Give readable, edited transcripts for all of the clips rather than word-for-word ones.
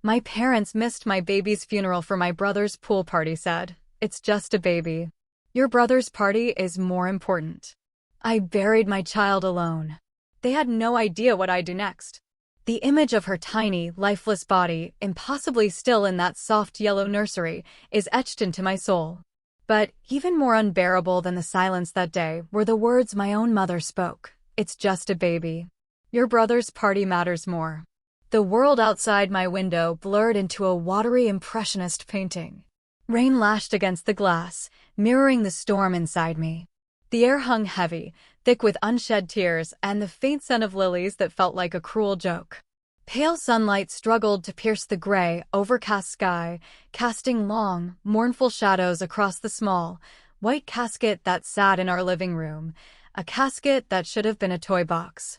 My parents missed my baby's funeral for my brother's pool party said, "It's just a baby. Your brother's party is more important." I buried my child alone. They had no idea what I'd do next. The image of her tiny, lifeless body, impossibly still in that soft yellow nursery, is etched into my soul. But even more unbearable than the silence that day were the words my own mother spoke. "It's just a baby. Your brother's party matters more." The world outside my window blurred into a watery impressionist painting. Rain lashed against the glass, mirroring the storm inside me. The air hung heavy, thick with unshed tears and the faint scent of lilies that felt like a cruel joke. Pale sunlight struggled to pierce the gray, overcast sky, casting long, mournful shadows across the small, white casket that sat in our living room, a casket that should have been a toy box.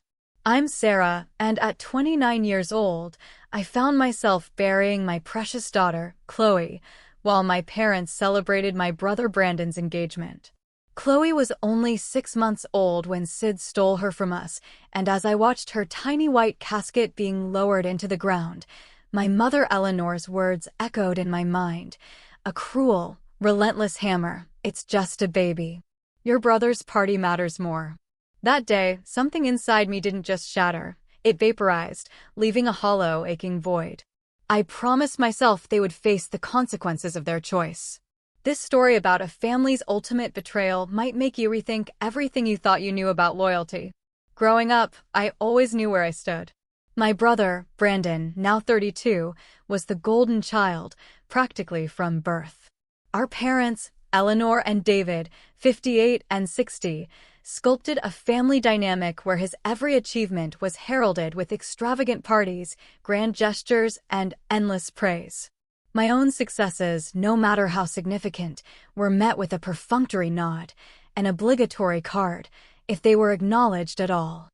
I'm Sarah, and at 29 years old, I found myself burying my precious daughter, Chloe, while my parents celebrated my brother Brandon's engagement. Chloe was only 6 months old when Sid stole her from us, and as I watched her tiny white casket being lowered into the ground, my mother Eleanor's words echoed in my mind. A cruel, relentless hammer. "It's just a baby. Your brother's party matters more." That day, something inside me didn't just shatter. It vaporized, leaving a hollow, aching void. I promised myself they would face the consequences of their choice. This story about a family's ultimate betrayal might make you rethink everything you thought you knew about loyalty. Growing up, I always knew where I stood. My brother, Brandon, now 32, was the golden child, practically from birth. Our parents, Eleanor and David, 58 and 60, sculpted a family dynamic where his every achievement was heralded with extravagant parties, grand gestures, and endless praise. My own successes, no matter how significant, were met with a perfunctory nod, an obligatory card, if they were acknowledged at all.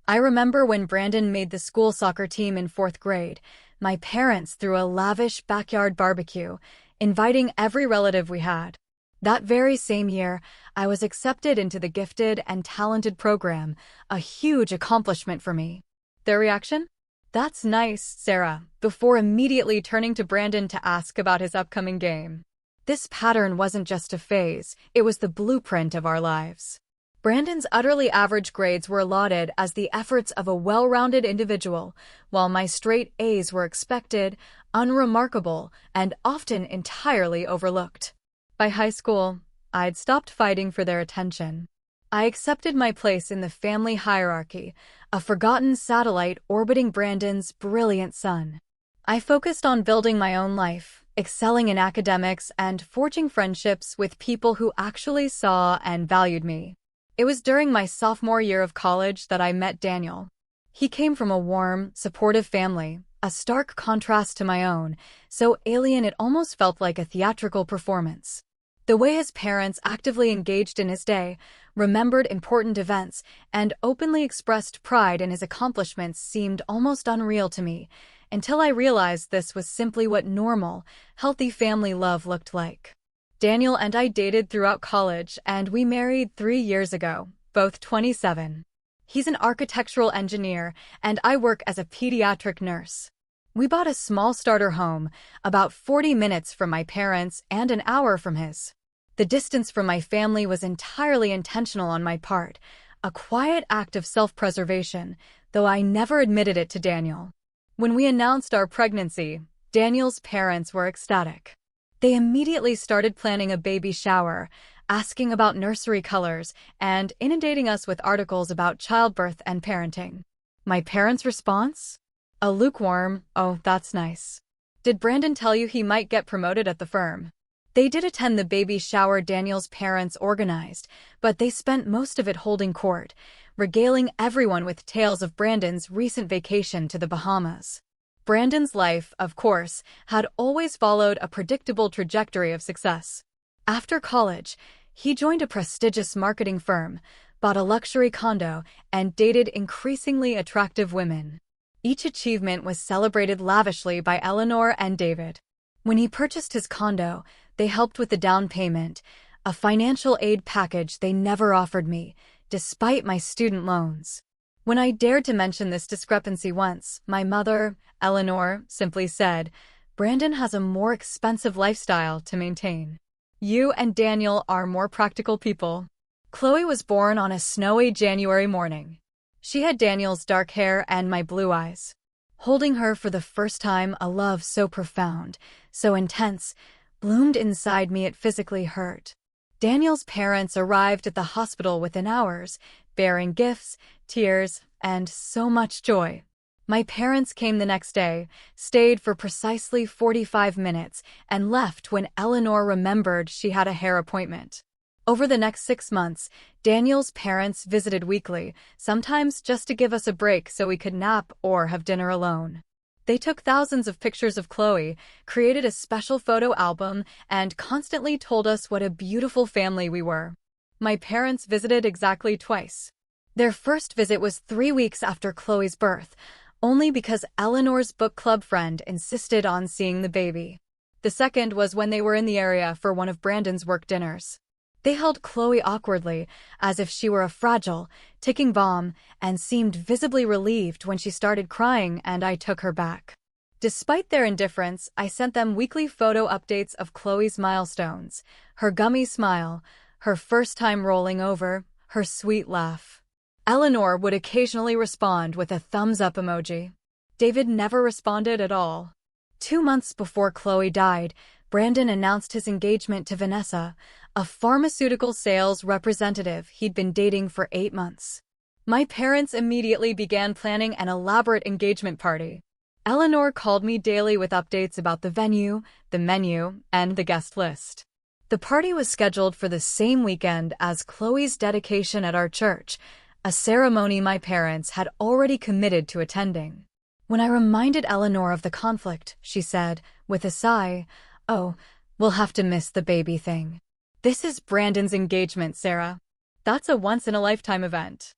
I remember when Brandon made the school soccer team in 4th grade, my parents threw a lavish backyard barbecue, inviting every relative we had. That very same year, I was accepted into the gifted and talented program, a huge accomplishment for me. Their reaction? "That's nice, Sarah," before immediately turning to Brandon to ask about his upcoming game. This pattern wasn't just a phase, it was the blueprint of our lives. Brandon's utterly average grades were lauded as the efforts of a well-rounded individual, while my straight A's were expected, unremarkable, and often entirely overlooked. By high school, I'd stopped fighting for their attention. I accepted my place in the family hierarchy, a forgotten satellite orbiting Brandon's brilliant sun. I focused on building my own life, excelling in academics, and forging friendships with people who actually saw and valued me. It was during my sophomore year of college that I met Daniel. He came from a warm, supportive family, a stark contrast to my own, so alien it almost felt like a theatrical performance. The way his parents actively engaged in his day, remembered important events, and openly expressed pride in his accomplishments seemed almost unreal to me, until I realized this was simply what normal, healthy family love looked like. Daniel and I dated throughout college, and we married 3 years ago, both 27. He's an architectural engineer, and I work as a pediatric nurse. We bought a small starter home, about 40 minutes from my parents and an hour from his. The distance from my family was entirely intentional on my part, a quiet act of self-preservation, though I never admitted it to Daniel. When we announced our pregnancy, Daniel's parents were ecstatic. They immediately started planning a baby shower, asking about nursery colors, and inundating us with articles about childbirth and parenting. My parents' response? A lukewarm, "Oh, that's nice." "Did Brandon tell you he might get promoted at the firm?" They did attend the baby shower Daniel's parents organized, but they spent most of it holding court, regaling everyone with tales of Brandon's recent vacation to the Bahamas. Brandon's life, of course, had always followed a predictable trajectory of success. After college, he joined a prestigious marketing firm, bought a luxury condo, and dated increasingly attractive women. Each achievement was celebrated lavishly by Eleanor and David. When he purchased his condo, they helped with the down payment, a financial aid package they never offered me, despite my student loans. When I dared to mention this discrepancy once, my mother, Eleanor, simply said, "Brandon has a more expensive lifestyle to maintain. You and Daniel are more practical people." Chloe was born on a snowy January morning. She had Daniel's dark hair and my blue eyes. Holding her for the first time, a love so profound, so intense, bloomed inside me it physically hurt. Daniel's parents arrived at the hospital within hours, bearing gifts, tears, and so much joy. My parents came the next day, stayed for precisely 45 minutes, and left when Eleanor remembered she had a hair appointment. Over the next 6 months, Daniel's parents visited weekly, sometimes just to give us a break so we could nap or have dinner alone. They took thousands of pictures of Chloe, created a special photo album, and constantly told us what a beautiful family we were. My parents visited exactly twice. Their first visit was 3 weeks after Chloe's birth, only because Eleanor's book club friend insisted on seeing the baby. The second was when they were in the area for one of Brandon's work dinners. They held Chloe awkwardly, as if she were a fragile, ticking bomb, and seemed visibly relieved when she started crying and I took her back. Despite their indifference, I sent them weekly photo updates of Chloe's milestones, her gummy smile, her first time rolling over, her sweet laugh. Eleanor would occasionally respond with a thumbs-up emoji. David never responded at all. 2 months before Chloe died, Brandon announced his engagement to Vanessa, a pharmaceutical sales representative he'd been dating for 8 months. My parents immediately began planning an elaborate engagement party. Eleanor called me daily with updates about the venue, the menu, and the guest list. The party was scheduled for the same weekend as Chloe's dedication at our church, a ceremony my parents had already committed to attending. When I reminded Eleanor of the conflict, she said, with a sigh, "Oh, we'll have to miss the baby thing. This is Brandon's engagement, Sarah. That's a once-in-a-lifetime event."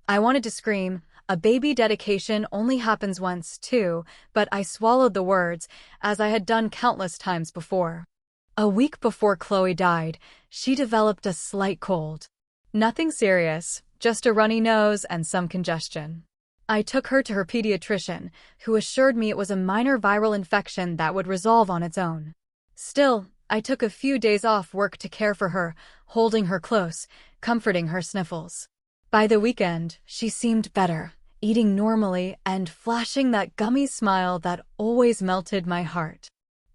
I wanted to scream, "A baby dedication only happens once, too," but I swallowed the words, as I had done countless times before. A week before Chloe died, she developed a slight cold. Nothing serious, just a runny nose and some congestion. I took her to her pediatrician, who assured me it was a minor viral infection that would resolve on its own. Still, I took a few days off work to care for her, holding her close, comforting her sniffles. By the weekend, she seemed better, eating normally and flashing that gummy smile that always melted my heart.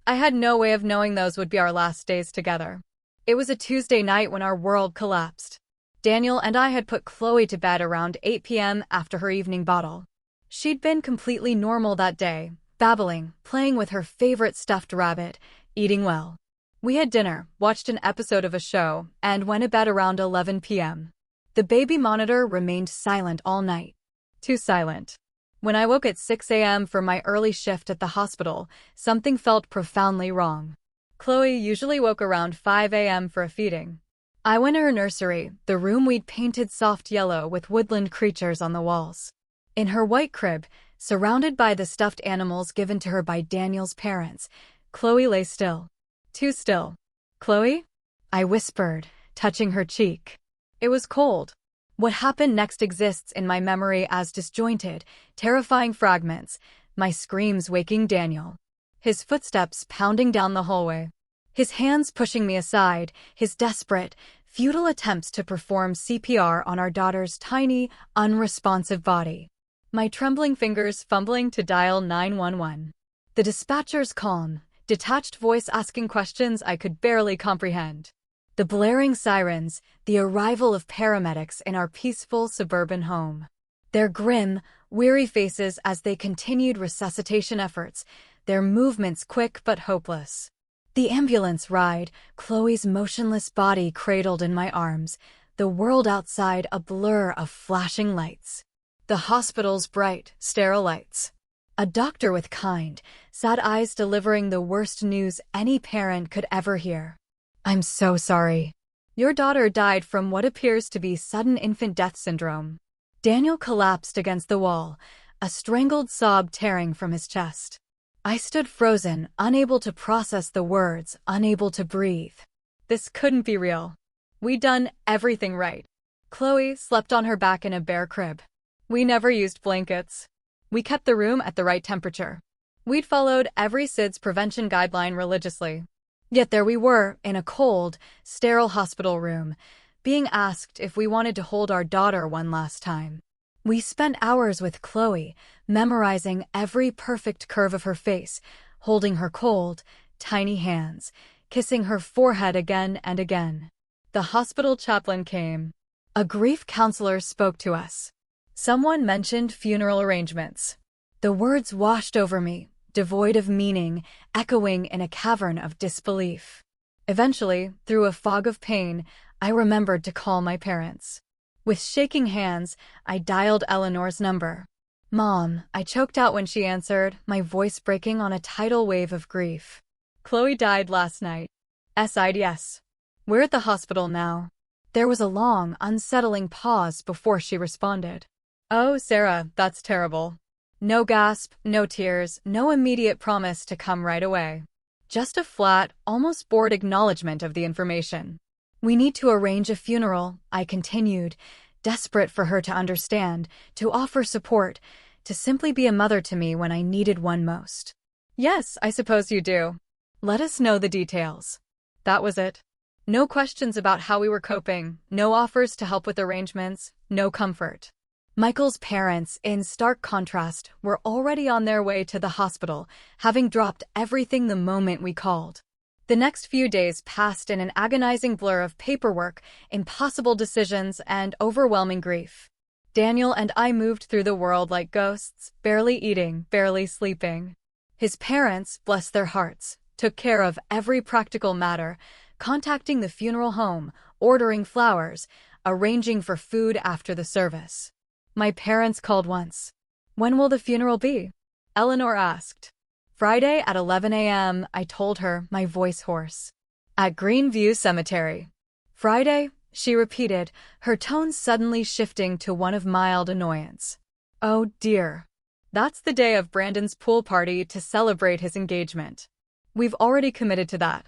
I had no way of knowing those would be our last days together. It was a Tuesday night when our world collapsed. Daniel and I had put Chloe to bed around 8 p.m. after her evening bottle. She'd been completely normal that day, babbling, playing with her favorite stuffed rabbit, eating well. We had dinner, watched an episode of a show, and went to bed around 11 p.m. The baby monitor remained silent all night. Too silent. When I woke at 6 a.m. for my early shift at the hospital, something felt profoundly wrong. Chloe usually woke around 5 a.m. for a feeding. I went to her nursery, the room we'd painted soft yellow with woodland creatures on the walls. In her white crib, surrounded by the stuffed animals given to her by Daniel's parents, Chloe lay still. Too still. "Chloe?" I whispered, touching her cheek. It was cold. What happened next exists in my memory as disjointed, terrifying fragments, my screams waking Daniel. His footsteps pounding down the hallway. His hands pushing me aside, his desperate, futile attempts to perform CPR on our daughter's tiny, unresponsive body. My trembling fingers fumbling to dial 911. The dispatcher's calm, detached voice asking questions I could barely comprehend. The blaring sirens, the arrival of paramedics in our peaceful suburban home. Their grim, weary faces as they continued resuscitation efforts, their movements quick but hopeless. The ambulance ride, Chloe's motionless body cradled in my arms, the world outside a blur of flashing lights. The hospital's bright, sterile lights. A doctor with kind, sad eyes delivering the worst news any parent could ever hear. "I'm so sorry. Your daughter died from what appears to be sudden infant death syndrome." Daniel collapsed against the wall, a strangled sob tearing from his chest. I stood frozen, unable to process the words, unable to breathe. This couldn't be real. We'd done everything right. Chloe slept on her back in a bare crib. We never used blankets. We kept the room at the right temperature. We'd followed every SIDS prevention guideline religiously. Yet there we were, in a cold, sterile hospital room, being asked if we wanted to hold our daughter one last time. We spent hours with Chloe, memorizing every perfect curve of her face, holding her cold, tiny hands, kissing her forehead again and again. The hospital chaplain came. A grief counselor spoke to us. Someone mentioned funeral arrangements. The words washed over me, devoid of meaning, echoing in a cavern of disbelief. Eventually, through a fog of pain, I remembered to call my parents. With shaking hands, I dialed Eleanor's number. "Mom," I choked out when she answered, my voice breaking on a tidal wave of grief. "Chloe died last night." "Yes. We're at the hospital now." There was a long, unsettling pause before she responded. "Oh, Sarah, that's terrible." No gasp, no tears, no immediate promise to come right away. Just a flat, almost bored acknowledgement of the information. "We need to arrange a funeral," I continued, desperate for her to understand, to offer support, to simply be a mother to me when I needed one most. "Yes, I suppose you do. Let us know the details." That was it. No questions about how we were coping, no offers to help with arrangements, no comfort. Michael's parents, in stark contrast, were already on their way to the hospital, having dropped everything the moment we called. The next few days passed in an agonizing blur of paperwork, impossible decisions, and overwhelming grief. Daniel and I moved through the world like ghosts, barely eating, barely sleeping. His parents, bless their hearts, took care of every practical matter, contacting the funeral home, ordering flowers, arranging for food after the service. My parents called once. "When will the funeral be?" Eleanor asked. "Friday at 11 a.m., I told her, my voice hoarse. "At Greenview Cemetery." "Friday?" she repeated, her tone suddenly shifting to one of mild annoyance. "Oh dear. That's the day of Brandon's pool party to celebrate his engagement. We've already committed to that."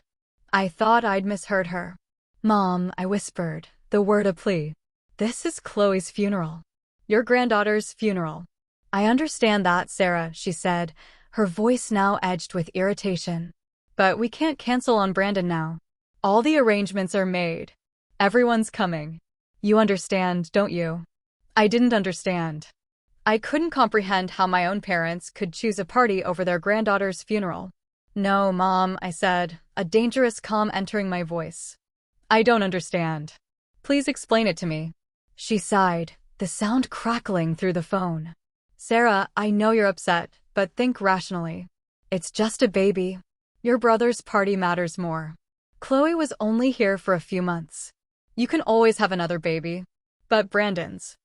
I thought I'd misheard her. "Mom," I whispered, the word a plea. "This is Chloe's funeral. Your granddaughter's funeral." "I understand that, Sarah," she said, her voice now edged with irritation. "But we can't cancel on Brandon now. All the arrangements are made. Everyone's coming. You understand, don't you?" I didn't understand. I couldn't comprehend how my own parents could choose a party over their granddaughter's funeral. "No, Mom," I said, a dangerous calm entering my voice. "I don't understand. Please explain it to me." She sighed, the sound crackling through the phone. "Sarah, I know you're upset, but think rationally. It's just a baby. Your brother's party matters more. Chloe was only here for a few months. You can always have another baby. But Brandon's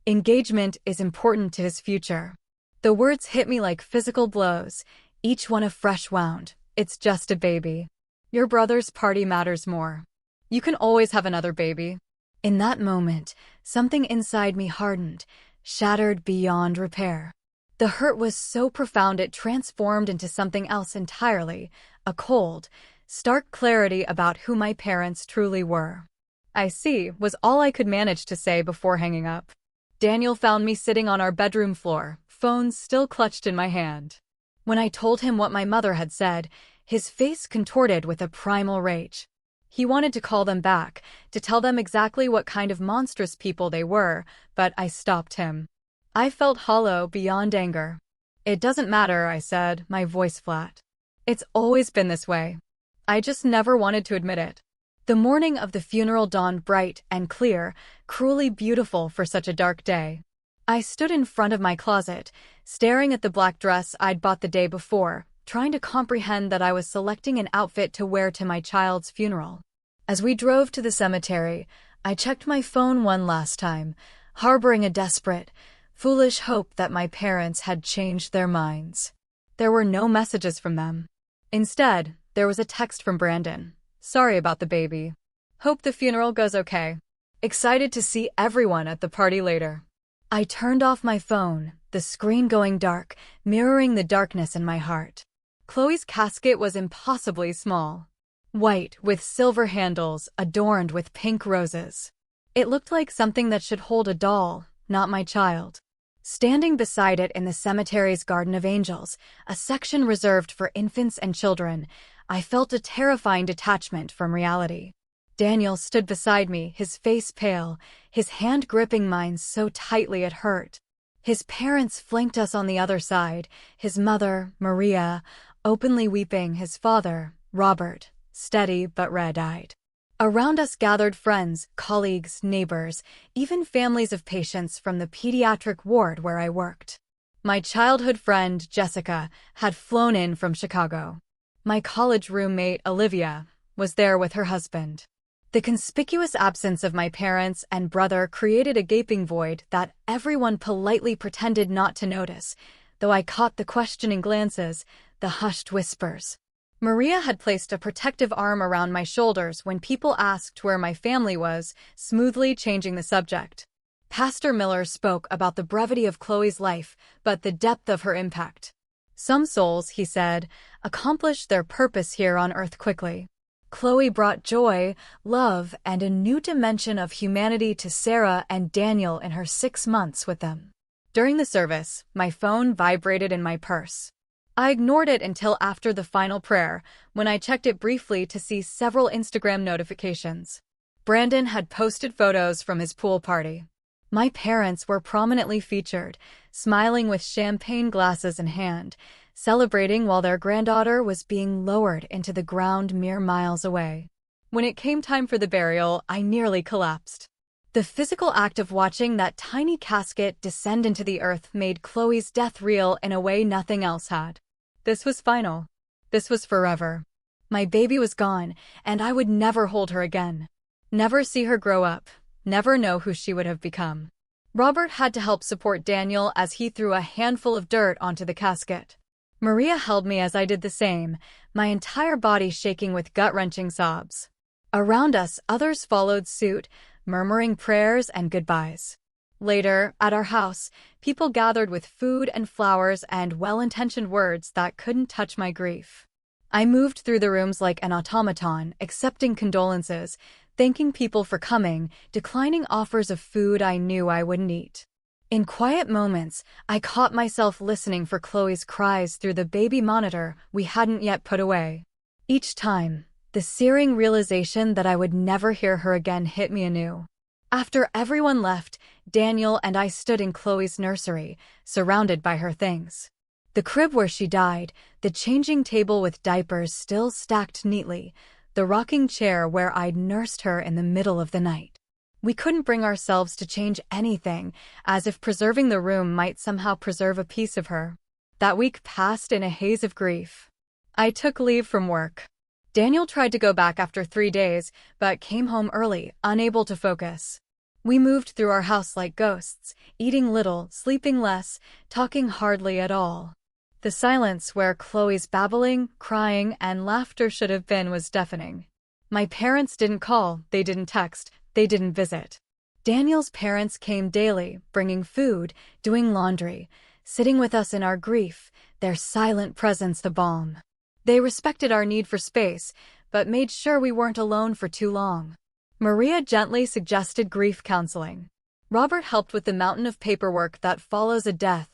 engagement is important to his future." The words hit me like physical blows, each one a fresh wound. "It's just a baby. Your brother's party matters more. You can always have another baby." In that moment, something inside me hardened, shattered beyond repair. The hurt was so profound it transformed into something else entirely, a cold, stark clarity about who my parents truly were. "I see," was all I could manage to say before hanging up. Daniel found me sitting on our bedroom floor, phone still clutched in my hand. When I told him what my mother had said, his face contorted with a primal rage. He wanted to call them back, to tell them exactly what kind of monstrous people they were, but I stopped him. I felt hollow beyond anger. "It doesn't matter," I said, my voice flat. "It's always been this way. I just never wanted to admit it." The morning of the funeral dawned bright and clear, cruelly beautiful for such a dark day. I stood in front of my closet, staring at the black dress I'd bought the day before, trying to comprehend that I was selecting an outfit to wear to my child's funeral. As we drove to the cemetery, I checked my phone one last time, harboring a desperate, foolish hope that my parents had changed their minds. There were no messages from them. Instead, there was a text from Brandon. "Sorry about the baby. Hope the funeral goes okay. Excited to see everyone at the party later." I turned off my phone, the screen going dark, mirroring the darkness in my heart. Chloe's casket was impossibly small. White, with silver handles, adorned with pink roses. It looked like something that should hold a doll, not my child. Standing beside it in the cemetery's Garden of Angels, a section reserved for infants and children, I felt a terrifying detachment from reality. Daniel stood beside me, his face pale, his hand gripping mine so tightly it hurt. His parents flanked us on the other side, his mother, Maria, openly weeping, his father, Robert, steady but red-eyed. Around us gathered friends, colleagues, neighbors, even families of patients from the pediatric ward where I worked. My childhood friend, Jessica, had flown in from Chicago. My college roommate, Olivia, was there with her husband. The conspicuous absence of my parents and brother created a gaping void that everyone politely pretended not to notice, though I caught the questioning glances, the hushed whispers. Maria had placed a protective arm around my shoulders when people asked where my family was, smoothly changing the subject. Pastor Miller spoke about the brevity of Chloe's life, but the depth of her impact. Some souls, he said, accomplish their purpose here on earth quickly. Chloe brought joy, love, and a new dimension of humanity to Sarah and Daniel in her 6 months with them. During the service, my phone vibrated in my purse. I ignored it until after the final prayer, when I checked it briefly to see several Instagram notifications. Brandon had posted photos from his pool party. My parents were prominently featured, smiling with champagne glasses in hand, celebrating while their granddaughter was being lowered into the ground mere miles away. When it came time for the burial, I nearly collapsed. The physical act of watching that tiny casket descend into the earth made Chloe's death real in a way nothing else had. This was final. This was forever. My baby was gone, and I would never hold her again. Never see her grow up. Never know who she would have become. Robert had to help support Daniel as he threw a handful of dirt onto the casket. Maria held me as I did the same, my entire body shaking with gut-wrenching sobs. Around us, others followed suit, murmuring prayers and goodbyes. Later, at our house, people gathered with food and flowers and well-intentioned words that couldn't touch my grief. I moved through the rooms like an automaton, accepting condolences, thanking people for coming, declining offers of food I knew I wouldn't eat. In quiet moments, I caught myself listening for Chloe's cries through the baby monitor we hadn't yet put away. Each time, the searing realization that I would never hear her again hit me anew. After everyone left, Daniel and I stood in Chloe's nursery, surrounded by her things. The crib where she died, the changing table with diapers still stacked neatly, the rocking chair where I'd nursed her in the middle of the night. We couldn't bring ourselves to change anything, as if preserving the room might somehow preserve a piece of her. That week passed in a haze of grief. I took leave from work. Daniel tried to go back after 3 days, but came home early, unable to focus. We moved through our house like ghosts, eating little, sleeping less, talking hardly at all. The silence where Chloe's babbling, crying, and laughter should have been was deafening. My parents didn't call, they didn't text, they didn't visit. Daniel's parents came daily, bringing food, doing laundry, sitting with us in our grief, their silent presence the balm. They respected our need for space, but made sure we weren't alone for too long. Maria gently suggested grief counseling. Robert helped with the mountain of paperwork that follows a death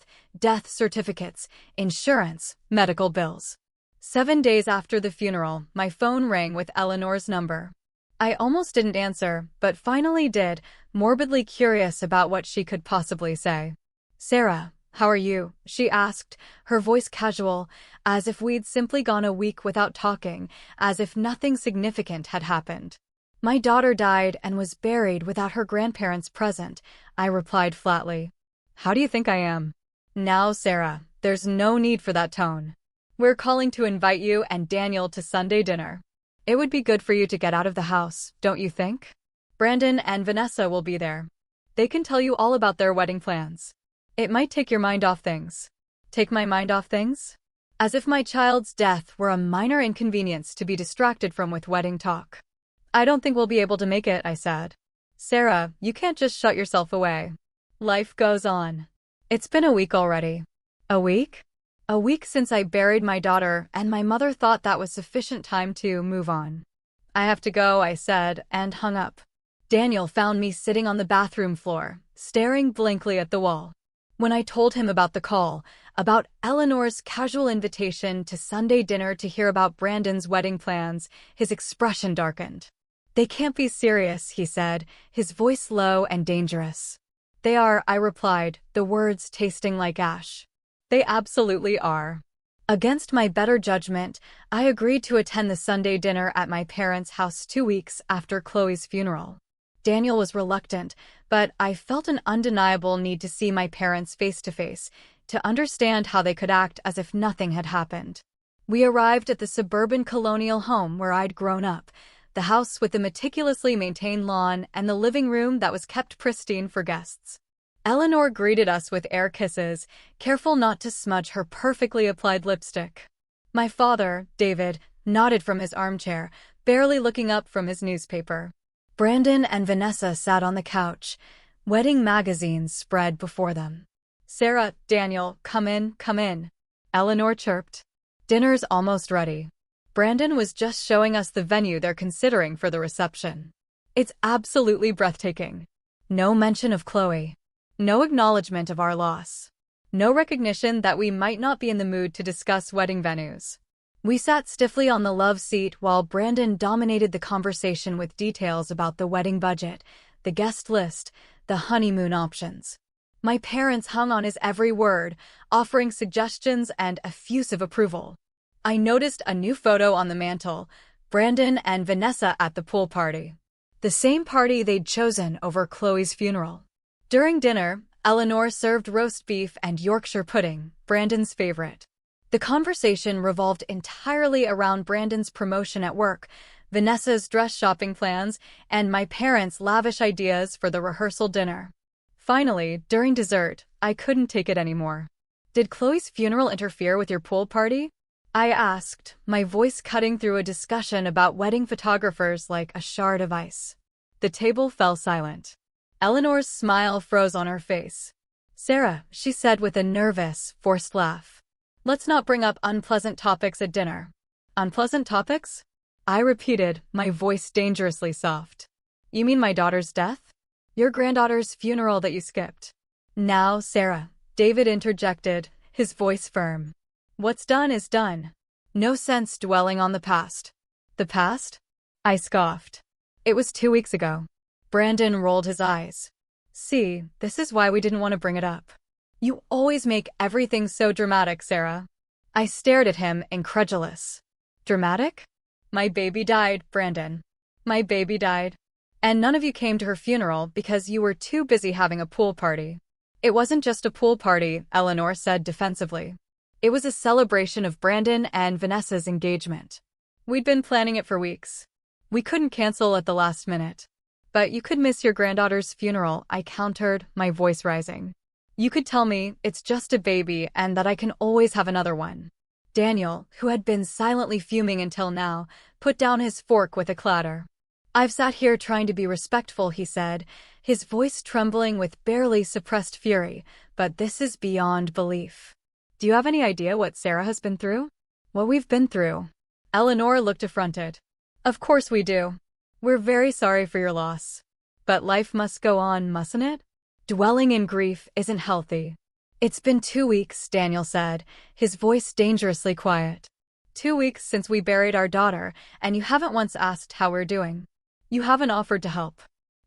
certificates, insurance, medical bills. 7 days after the funeral, my phone rang with Eleanor's number. I almost didn't answer, but finally did, morbidly curious about what she could possibly say. "Sarah, how are you?" she asked, her voice casual, as if we'd simply gone a week without talking, as if nothing significant had happened. "My daughter died and was buried without her grandparents present," I replied flatly. "How do you think I am?" "Now, Sarah, there's no need for that tone. We're calling to invite you and Daniel to Sunday dinner. It would be good for you to get out of the house, don't you think? Brandon and Vanessa will be there. They can tell you all about their wedding plans. It might take your mind off things." Take my mind off things? As if my child's death were a minor inconvenience to be distracted from with wedding talk. "I don't think we'll be able to make it," I said. "Sarah, you can't just shut yourself away. Life goes on." It's been a week already. A week? A week since I buried my daughter, and my mother thought that was sufficient time to move on. "I have to go," I said, and hung up. Daniel found me sitting on the bathroom floor, staring blankly at the wall. When I told him about the call, about Eleanor's casual invitation to Sunday dinner to hear about Brandon's wedding plans, his expression darkened. "They can't be serious," he said, his voice low and dangerous. "They are," I replied, the words tasting like ash. "They absolutely are." Against my better judgment, I agreed to attend the Sunday dinner at my parents' house 2 weeks after Chloe's funeral. Daniel was reluctant, but I felt an undeniable need to see my parents face to face, to understand how they could act as if nothing had happened. We arrived at the suburban colonial home where I'd grown up, the house with the meticulously maintained lawn and the living room that was kept pristine for guests. Eleanor greeted us with air kisses, careful not to smudge her perfectly applied lipstick. My father, David, nodded from his armchair, barely looking up from his newspaper. Brandon and Vanessa sat on the couch, wedding magazines spread before them. "Sarah, Daniel, come in, come in," Eleanor chirped. "Dinner's almost ready." Brandon was just showing us the venue they're considering for the reception. It's absolutely breathtaking. No mention of Chloe. No acknowledgement of our loss. No recognition that we might not be in the mood to discuss wedding venues. We sat stiffly on the love seat while Brandon dominated the conversation with details about the wedding budget, the guest list, the honeymoon options. My parents hung on his every word, offering suggestions and effusive approval. I noticed a new photo on the mantel, Brandon and Vanessa at the pool party. The same party they'd chosen over Chloe's funeral. During dinner, Eleanor served roast beef and Yorkshire pudding, Brandon's favorite. The conversation revolved entirely around Brandon's promotion at work, Vanessa's dress shopping plans, and my parents' lavish ideas for the rehearsal dinner. Finally, during dessert, I couldn't take it anymore. "Did Chloe's funeral interfere with your pool party?" I asked, my voice cutting through a discussion about wedding photographers like a shard of ice. The table fell silent. Eleanor's smile froze on her face. "Sarah," she said with a nervous, forced laugh, "let's not bring up unpleasant topics at dinner." "Unpleasant topics?" I repeated, my voice dangerously soft. "You mean my daughter's death? Your granddaughter's funeral that you skipped?" "Now, Sarah," David interjected, his voice firm. "What's done is done. No sense dwelling on the past." "The past?" I scoffed. "It was 2 weeks ago." Brandon rolled his eyes. "See, this is why we didn't want to bring it up. You always make everything so dramatic, Sarah." I stared at him, incredulous. "Dramatic?" "My baby died, Brandon. My baby died. And none of you came to her funeral because you were too busy having a pool party." "It wasn't just a pool party," Eleanor said defensively. "It was a celebration of Brandon and Vanessa's engagement. We'd been planning it for weeks. We couldn't cancel at the last minute." "But you could miss your granddaughter's funeral," I countered, my voice rising. "You could tell me it's just a baby and that I can always have another one." Daniel, who had been silently fuming until now, put down his fork with a clatter. "I've sat here trying to be respectful," he said, his voice trembling with barely suppressed fury, "but this is beyond belief. Do you have any idea what Sarah has been through? What we've been through?" Eleanor looked affronted. "Of course we do. We're very sorry for your loss. But life must go on, mustn't it? Dwelling in grief isn't healthy." "It's been 2 weeks," Daniel said, his voice dangerously quiet. 2 weeks since we buried our daughter, and you haven't once asked how we're doing. You haven't offered to help.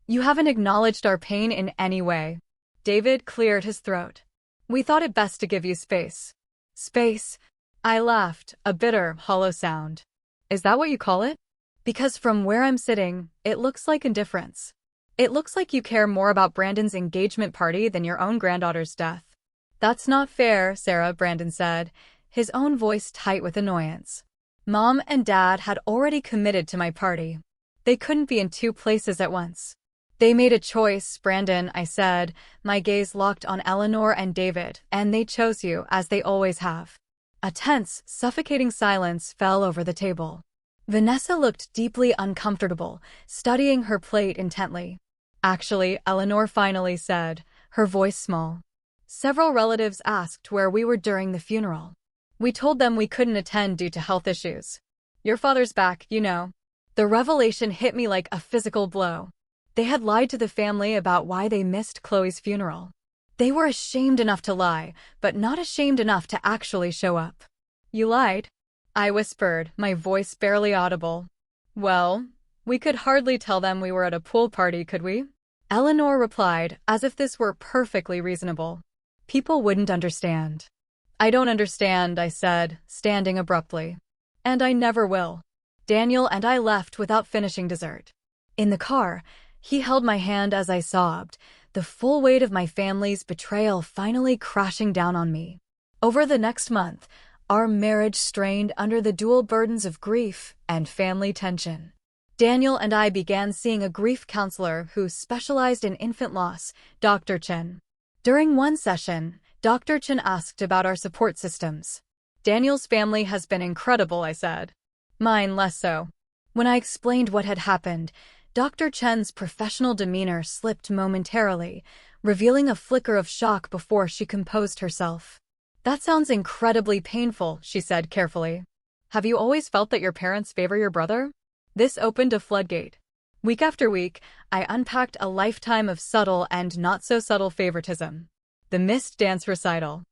You haven't acknowledged our pain in any way." David cleared his throat. "We thought it best to give you space." "Space?" I laughed, a bitter, hollow sound. "Is that what you call it? Because from where I'm sitting, it looks like indifference. It looks like you care more about Brandon's engagement party than your own granddaughter's death." "That's not fair, Sarah," Brandon said, his own voice tight with annoyance. "Mom and Dad had already committed to my party. They couldn't be in 2 places at once." "They made a choice, Brandon," I said, my gaze locked on Eleanor and David, "and they chose you, as they always have." A tense, suffocating silence fell over the table. Vanessa looked deeply uncomfortable, studying her plate intently. "Actually," Eleanor finally said, her voice small. "Several relatives asked where we were during the funeral. We told them we couldn't attend due to health issues. Your father's back, you know." The revelation hit me like a physical blow. They had lied to the family about why they missed Chloe's funeral. They were ashamed enough to lie, but not ashamed enough to actually show up. You lied? I whispered, my voice barely audible. Well, we could hardly tell them we were at a pool party, could we? Eleanor replied, as if this were perfectly reasonable. People wouldn't understand. I don't understand, I said, standing abruptly. And I never will. Daniel and I left without finishing dessert. In the car, he held my hand as I sobbed, the full weight of my family's betrayal finally crashing down on me. Over the next month, our marriage strained under the dual burdens of grief and family tension. Daniel and I began seeing a grief counselor who specialized in infant loss, Dr. Chen. During one session, Dr. Chen asked about our support systems. Daniel's family has been incredible, I said. Mine less so. When I explained what had happened, Dr. Chen's professional demeanor slipped momentarily, revealing a flicker of shock before she composed herself. That sounds incredibly painful, she said carefully. Have you always felt that your parents favor your brother? This opened a floodgate. Week after week, I unpacked a lifetime of subtle and not-so-subtle favoritism. The missed dance recital,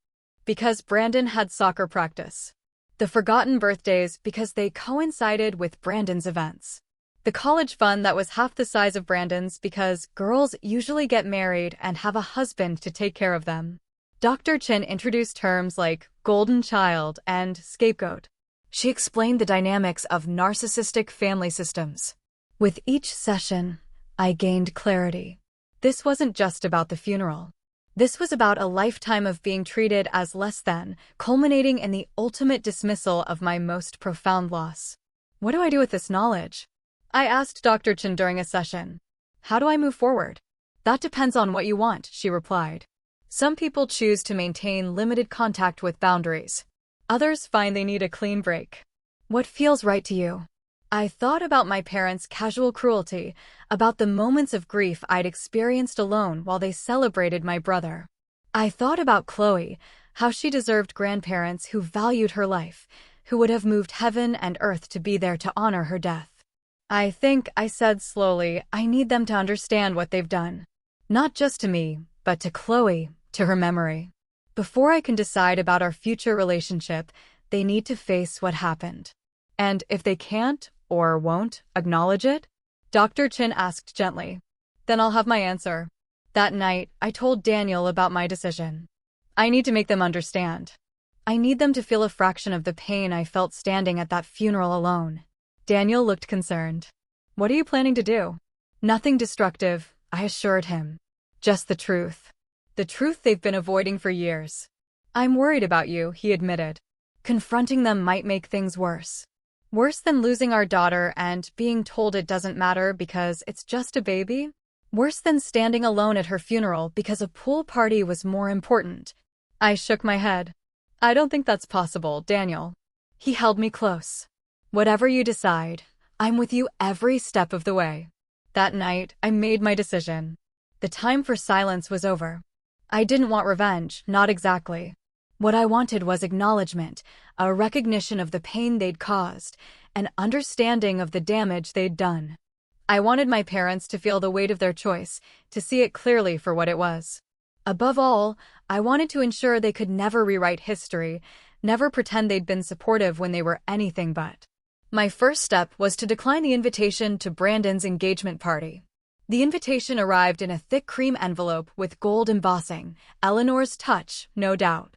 because Brandon had soccer practice. The forgotten birthdays because they coincided with Brandon's events. The college fund that was half the size of Brandon's because girls usually get married and have a husband to take care of them. Dr. Chen introduced terms like golden child and scapegoat. She explained the dynamics of narcissistic family systems. With each session, I gained clarity. This wasn't just about the funeral. This was about a lifetime of being treated as less than, culminating in the ultimate dismissal of my most profound loss. What do I do with this knowledge? I asked Dr. Chen during a session. How do I move forward? That depends on what you want, she replied. Some people choose to maintain limited contact with boundaries. Others find they need a clean break. What feels right to you? I thought about my parents' casual cruelty, about the moments of grief I'd experienced alone while they celebrated my brother. I thought about Chloe, how she deserved grandparents who valued her life, who would have moved heaven and earth to be there to honor her death. I think, I said slowly, I need them to understand what they've done. Not just to me, but to Chloe, to her memory. Before I can decide about our future relationship, they need to face what happened. And if they can't, or won't, acknowledge it? Dr. Chen asked gently. Then I'll have my answer. That night, I told Daniel about my decision. I need to make them understand. I need them to feel a fraction of the pain I felt standing at that funeral alone. Daniel looked concerned. What are you planning to do? Nothing destructive, I assured him. Just the truth. The truth they've been avoiding for years. I'm worried about you, he admitted. Confronting them might make things worse. Worse than losing our daughter and being told it doesn't matter because it's just a baby? Worse than standing alone at her funeral because a pool party was more important. I shook my head. I don't think that's possible, Daniel. He held me close. Whatever you decide, I'm with you every step of the way. That night, I made my decision. The time for silence was over. I didn't want revenge, not exactly. What I wanted was acknowledgement, a recognition of the pain they'd caused, an understanding of the damage they'd done. I wanted my parents to feel the weight of their choice, to see it clearly for what it was. Above all, I wanted to ensure they could never rewrite history, never pretend they'd been supportive when they were anything but. My first step was to decline the invitation to Brandon's engagement party. The invitation arrived in a thick cream envelope with gold embossing, Eleanor's touch, no doubt.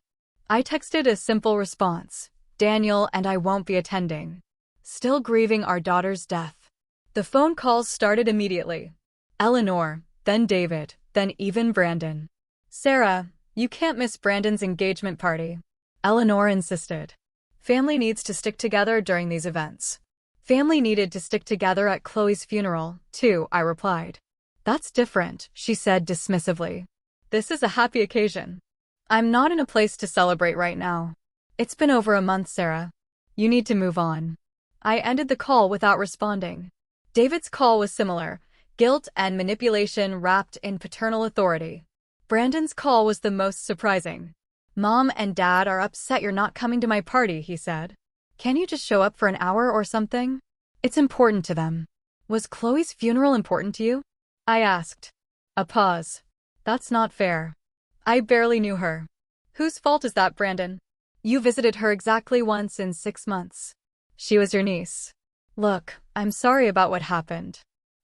I texted a simple response. Daniel and I won't be attending. Still grieving our daughter's death. The phone calls started immediately. Eleanor, then David, then even Brandon. Sarah, you can't miss Brandon's engagement party. Eleanor insisted. Family needs to stick together during these events. Family needed to stick together at Chloe's funeral, too, I replied. That's different, she said dismissively. This is a happy occasion. I'm not in a place to celebrate right now. It's been over a month, Sarah. You need to move on. I ended the call without responding. David's call was similar, guilt and manipulation wrapped in paternal authority. Brandon's call was the most surprising. Mom and Dad are upset you're not coming to my party, he said. Can you just show up for an hour or something? It's important to them. Was Chloe's funeral important to you? I asked. A pause. That's not fair. I barely knew her. Whose fault is that, Brandon? You visited her exactly once in 6 months. She was your niece. Look, I'm sorry about what happened.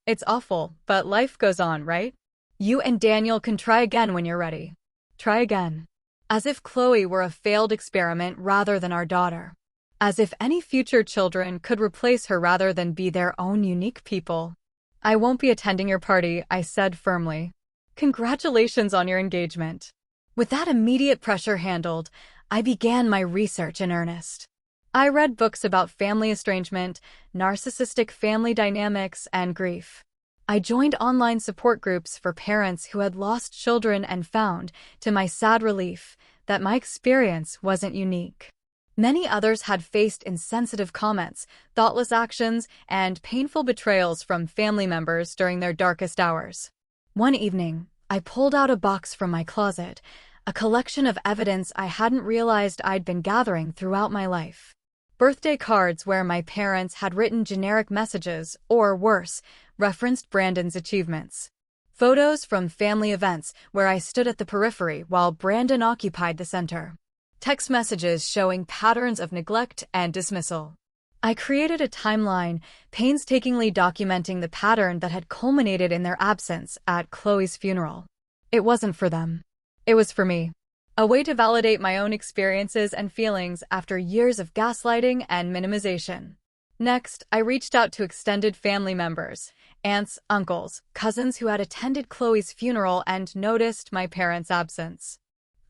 It's awful, but life goes on, right? You and Daniel can try again when you're ready. Try again. As if Chloe were a failed experiment rather than our daughter. As if any future children could replace her rather than be their own unique people. I won't be attending your party, I said firmly. Congratulations on your engagement. With that immediate pressure handled, I began my research in earnest. I read books about family estrangement, narcissistic family dynamics, and grief. I joined online support groups for parents who had lost children and found, to my sad relief, that my experience wasn't unique. Many others had faced insensitive comments, thoughtless actions, and painful betrayals from family members during their darkest hours. One evening, I pulled out a box from my closet, a collection of evidence I hadn't realized I'd been gathering throughout my life. Birthday cards where my parents had written generic messages, or worse, referenced Brandon's achievements. Photos from family events where I stood at the periphery while Brandon occupied the center. Text messages showing patterns of neglect and dismissal. I created a timeline, painstakingly documenting the pattern that had culminated in their absence at Chloe's funeral. It wasn't for them. It was for me. A way to validate my own experiences and feelings after years of gaslighting and minimization. Next, I reached out to extended family members, aunts, uncles, cousins who had attended Chloe's funeral and noticed my parents' absence.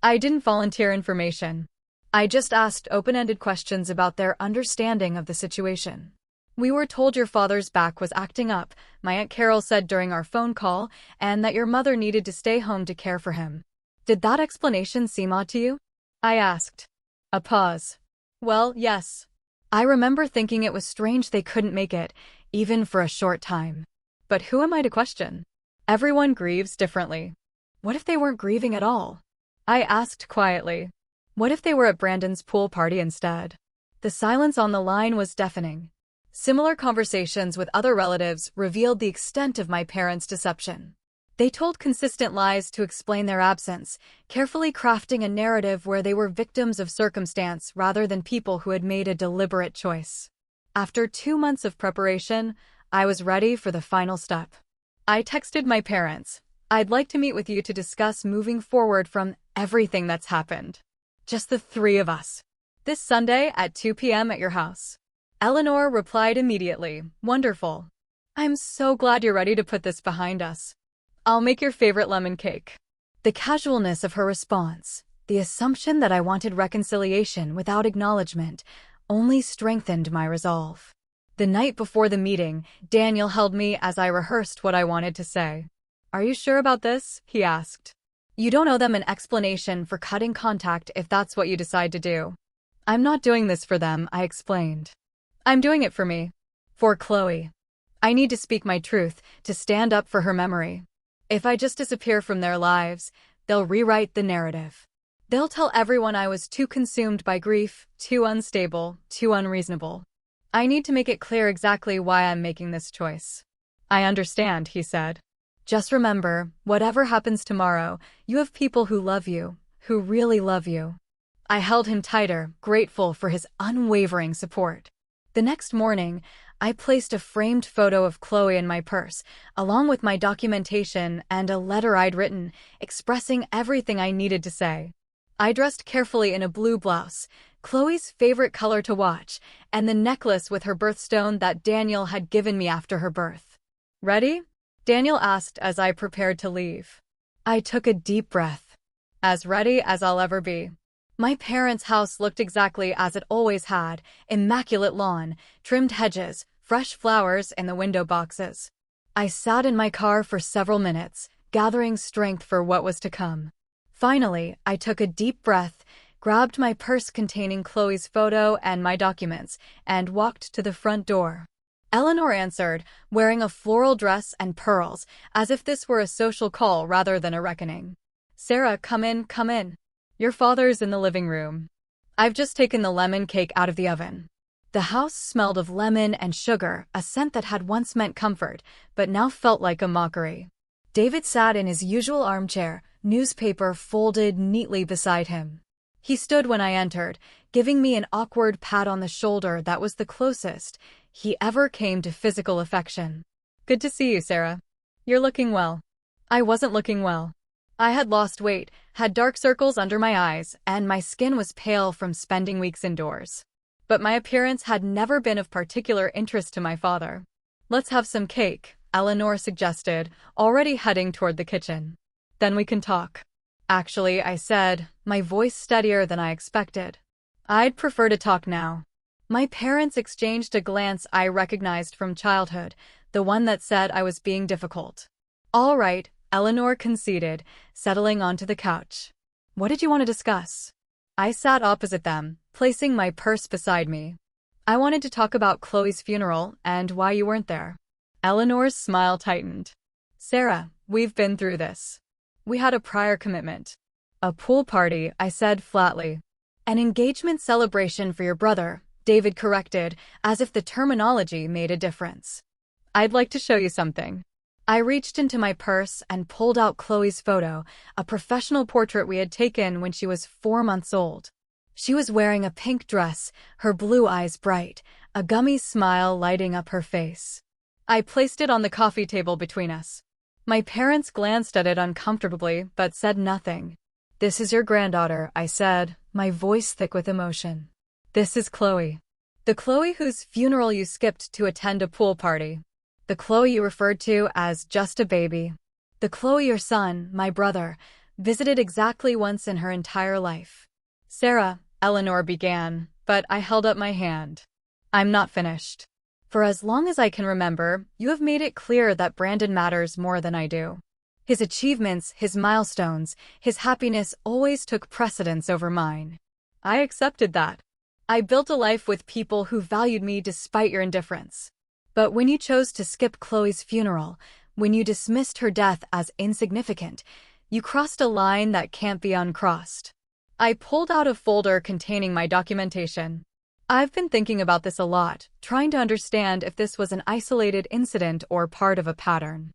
I didn't volunteer information. I just asked open-ended questions about their understanding of the situation. We were told your father's back was acting up, my Aunt Carol said during our phone call, and that your mother needed to stay home to care for him. Did that explanation seem odd to you? I asked. A pause. Well, yes. I remember thinking it was strange they couldn't make it, even for a short time. But who am I to question? Everyone grieves differently. What if they weren't grieving at all? I asked quietly. What if they were at Brandon's pool party instead? The silence on the line was deafening. Similar conversations with other relatives revealed the extent of my parents' deception. They told consistent lies to explain their absence, carefully crafting a narrative where they were victims of circumstance rather than people who had made a deliberate choice. After 2 months of preparation, I was ready for the final step. I texted my parents. I'd like to meet with you to discuss moving forward from everything that's happened. Just the 3 of us. This Sunday at 2 p.m. at your house. Eleanor replied immediately, wonderful. I'm so glad you're ready to put this behind us. I'll make your favorite lemon cake. The casualness of her response, the assumption that I wanted reconciliation without acknowledgement, only strengthened my resolve. The night before the meeting, Daniel held me as I rehearsed what I wanted to say. Are you sure about this? He asked. You don't owe them an explanation for cutting contact if that's what you decide to do. I'm not doing this for them, I explained. I'm doing it for me. For Chloe. I need to speak my truth, to stand up for her memory. If I just disappear from their lives, they'll rewrite the narrative. They'll tell everyone I was too consumed by grief, too unstable, too unreasonable. I need to make it clear exactly why I'm making this choice. I understand, he said. Just remember, whatever happens tomorrow, you have people who love you, who really love you. I held him tighter, grateful for his unwavering support. The next morning, I placed a framed photo of Chloe in my purse, along with my documentation and a letter I'd written, expressing everything I needed to say. I dressed carefully in a blue blouse, Chloe's favorite color to watch, and the necklace with her birthstone that Daniel had given me after her birth. Ready? Daniel asked as I prepared to leave. I took a deep breath. As ready as I'll ever be. My parents' house looked exactly as it always had, immaculate lawn, trimmed hedges, fresh flowers in the window boxes. I sat in my car for several minutes, gathering strength for what was to come. Finally, I took a deep breath, grabbed my purse containing Chloe's photo and my documents, and walked to the front door. Eleanor answered, wearing a floral dress and pearls, as if this were a social call rather than a reckoning. Sarah, come in, come in. Your father's in the living room. I've just taken the lemon cake out of the oven. The house smelled of lemon and sugar, a scent that had once meant comfort, but now felt like a mockery. David sat in his usual armchair, newspaper folded neatly beside him. He stood when I entered, giving me an awkward pat on the shoulder that was the closest he ever came to physical affection. "Good to see you, Sarah. You're looking well." I wasn't looking well. I had lost weight, had dark circles under my eyes, and my skin was pale from spending weeks indoors. But my appearance had never been of particular interest to my father. "Let's have some cake," Eleanor suggested, already heading toward the kitchen. "Then we can talk." "Actually," I said, my voice steadier than I expected, "I'd prefer to talk now." My parents exchanged a glance I recognized from childhood, the one that said I was being difficult. "All right," Eleanor conceded, settling onto the couch. "What did you want to discuss?" I sat opposite them, placing my purse beside me. "I wanted to talk about Chloe's funeral and why you weren't there." Eleanor's smile tightened. "Sarah, we've been through this. We had a prior commitment." "A pool party," I said flatly. "An engagement celebration for your brother," David corrected, as if the terminology made a difference. "I'd like to show you something." I reached into my purse and pulled out Chloe's photo, a professional portrait we had taken when she was 4 months old. She was wearing a pink dress, her blue eyes bright, a gummy smile lighting up her face. I placed it on the coffee table between us. My parents glanced at it uncomfortably, but said nothing. "This is your granddaughter," I said, my voice thick with emotion. "This is Chloe. The Chloe whose funeral you skipped to attend a pool party. The Chloe you referred to as just a baby. The Chloe your son, my brother, visited exactly once in her entire life." "Sarah," Eleanor began, but I held up my hand. "I'm not finished. For as long as I can remember, you have made it clear that Brandon matters more than I do. His achievements, his milestones, his happiness always took precedence over mine. I accepted that. I built a life with people who valued me despite your indifference. But when you chose to skip Chloe's funeral, when you dismissed her death as insignificant, you crossed a line that can't be uncrossed." I pulled out a folder containing my documentation. "I've been thinking about this a lot, trying to understand if this was an isolated incident or part of a pattern.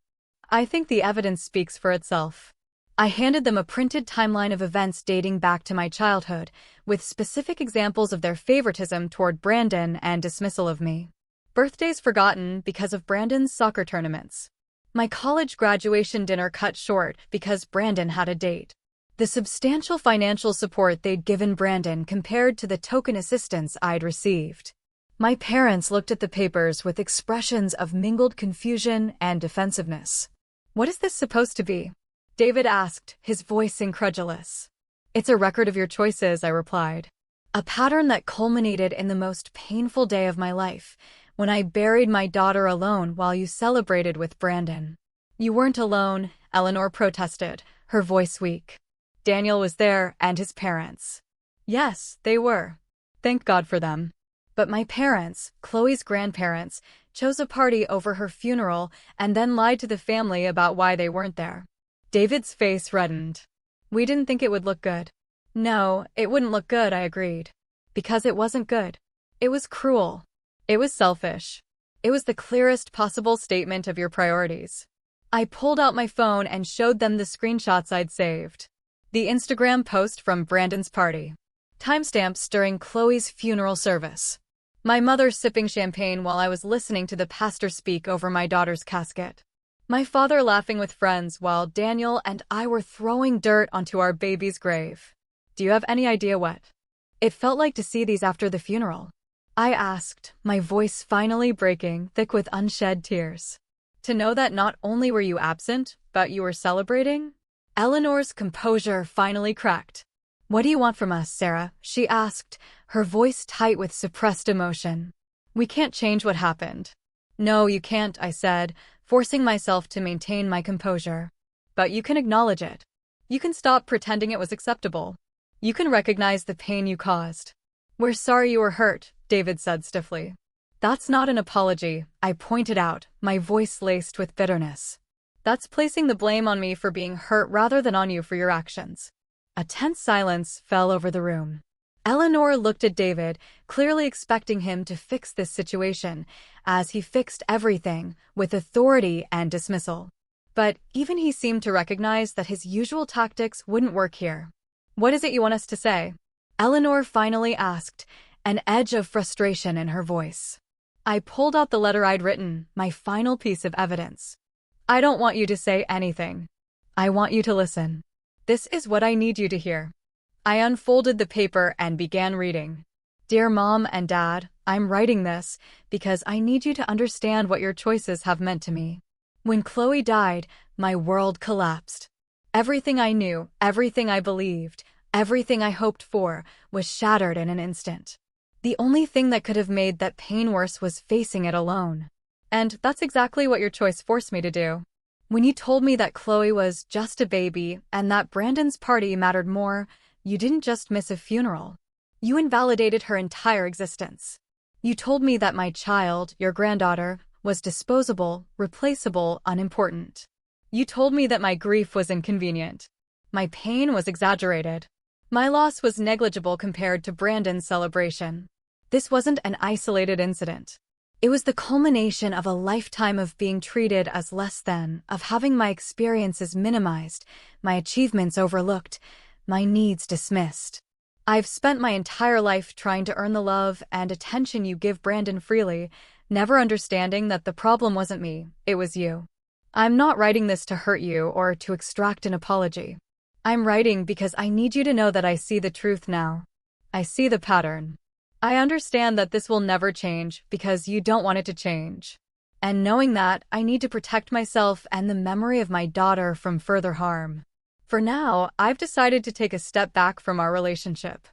I think the evidence speaks for itself." I handed them a printed timeline of events dating back to my childhood, with specific examples of their favoritism toward Brandon and dismissal of me. Birthdays forgotten because of Brandon's soccer tournaments. My college graduation dinner cut short because Brandon had a date. The substantial financial support they'd given Brandon compared to the token assistance I'd received. My parents looked at the papers with expressions of mingled confusion and defensiveness. "What is this supposed to be?" David asked, his voice incredulous. "It's a record of your choices," I replied. "A pattern that culminated in the most painful day of my life, when I buried my daughter alone while you celebrated with Brandon." "You weren't alone," Eleanor protested, her voice weak. "Daniel was there, and his parents." "Yes, they were. Thank God for them. But my parents, Chloe's grandparents, chose a party over her funeral and then lied to the family about why they weren't there." David's face reddened. "We didn't think it would look good." "No, it wouldn't look good," I agreed. "Because it wasn't good. It was cruel. It was selfish. It was the clearest possible statement of your priorities." I pulled out my phone and showed them the screenshots I'd saved. The Instagram post from Brandon's party. Timestamps during Chloe's funeral service. My mother sipping champagne while I was listening to the pastor speak over my daughter's casket. My father laughing with friends while Daniel and I were throwing dirt onto our baby's grave. "Do you have any idea what it felt like to see these after the funeral?" I asked, my voice finally breaking, thick with unshed tears. "To know that not only were you absent, but you were celebrating?" Eleanor's composure finally cracked. "What do you want from us, Sarah?" she asked, her voice tight with suppressed emotion. "We can't change what happened." "No, you can't," I said, forcing myself to maintain my composure. "But you can acknowledge it. You can stop pretending it was acceptable. You can recognize the pain you caused." "We're sorry you were hurt," David said stiffly. "That's not an apology," I pointed out, my voice laced with bitterness. "That's placing the blame on me for being hurt rather than on you for your actions." A tense silence fell over the room. Eleanor looked at David, clearly expecting him to fix this situation, as he fixed everything, with authority and dismissal. But even he seemed to recognize that his usual tactics wouldn't work here. "What is it you want us to say?" Eleanor finally asked, an edge of frustration in her voice. I pulled out the letter I'd written, my final piece of evidence. "I don't want you to say anything. I want you to listen. This is what I need you to hear." I unfolded the paper and began reading. "Dear Mom and Dad, I'm writing this because I need you to understand what your choices have meant to me. When Chloe died, my world collapsed. Everything I knew, everything I believed, everything I hoped for, was shattered in an instant. The only thing that could have made that pain worse was facing it alone. And that's exactly what your choice forced me to do. When you told me that Chloe was just a baby and that Brandon's party mattered more, you didn't just miss a funeral. You invalidated her entire existence. You told me that my child, your granddaughter, was disposable, replaceable, unimportant. You told me that my grief was inconvenient. My pain was exaggerated. My loss was negligible compared to Brandon's celebration. This wasn't an isolated incident. It was the culmination of a lifetime of being treated as less than, of having my experiences minimized, my achievements overlooked, my needs dismissed. I've spent my entire life trying to earn the love and attention you give Brandon freely, never understanding that the problem wasn't me, it was you. I'm not writing this to hurt you or to extract an apology. I'm writing because I need you to know that I see the truth now. I see the pattern. I understand that this will never change because you don't want it to change. And knowing that, I need to protect myself and the memory of my daughter from further harm. For now, I've decided to take a step back from our relationship.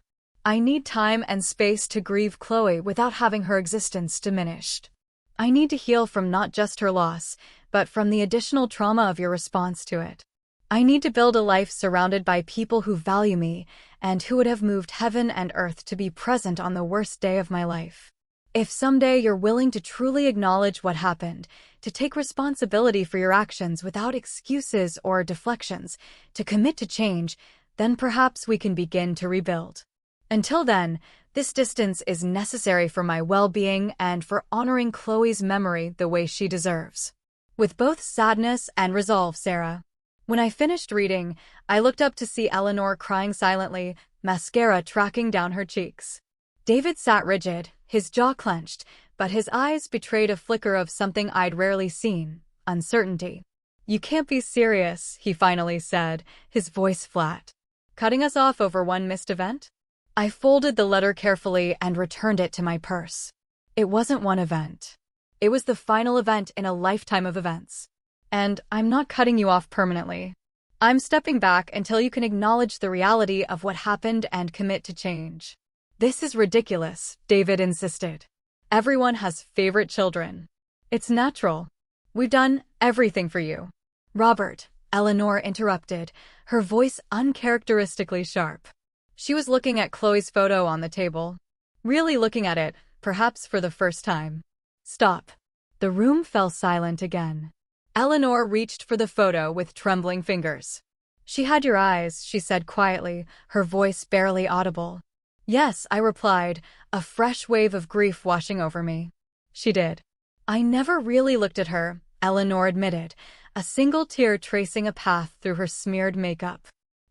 I need time and space to grieve Chloe without having her existence diminished. I need to heal from not just her loss, but from the additional trauma of your response to it. I need to build a life surrounded by people who value me and who would have moved heaven and earth to be present on the worst day of my life. If someday you're willing to truly acknowledge what happened, to take responsibility for your actions without excuses or deflections, to commit to change, then perhaps we can begin to rebuild. Until then, this distance is necessary for my well-being and for honoring Chloe's memory the way she deserves. With both sadness and resolve, Sarah. When I finished reading, I looked up to see Eleanor crying silently, mascara tracking down her cheeks. David sat rigid, his jaw clenched, but his eyes betrayed a flicker of something I'd rarely seen, uncertainty. "You can't be serious," he finally said, his voice flat. "Cutting us off over one missed event?" I folded the letter carefully and returned it to my purse. It wasn't one event. It was the final event in a lifetime of events. And I'm not cutting you off permanently. I'm stepping back until you can acknowledge the reality of what happened and commit to change. "This is ridiculous," David insisted. "Everyone has favorite children. It's natural. We've done everything for you." "Robert," Eleanor interrupted, her voice uncharacteristically sharp. She was looking at Chloe's photo on the table. Really looking at it, perhaps for the first time. "Stop." The room fell silent again. Eleanor reached for the photo with trembling fingers. "She had your eyes," she said quietly, her voice barely audible. "Yes," I replied, a fresh wave of grief washing over me. "She did." "I never really looked at her," Eleanor admitted, a single tear tracing a path through her smeared makeup.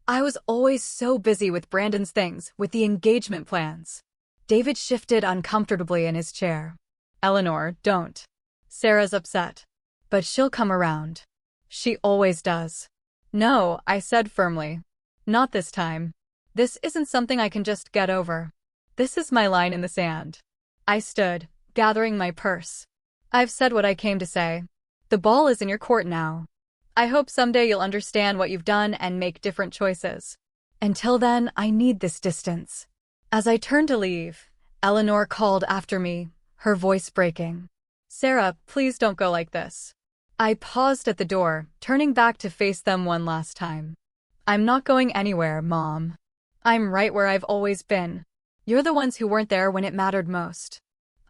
"I was always so busy with Brandon's things, with the engagement plans." David shifted uncomfortably in his chair. "Eleanor, don't. Sarah's upset. But she'll come around. She always does." "No," I said firmly. "Not this time. This isn't something I can just get over. This is my line in the sand." I stood, gathering my purse. "I've said what I came to say. The ball is in your court now. I hope someday you'll understand what you've done and make different choices. Until then, I need this distance." As I turned to leave, Eleanor called after me, her voice breaking. "Sarah, please don't go like this." I paused at the door, turning back to face them one last time. "I'm not going anywhere, Mom. I'm right where I've always been. You're the ones who weren't there when it mattered most."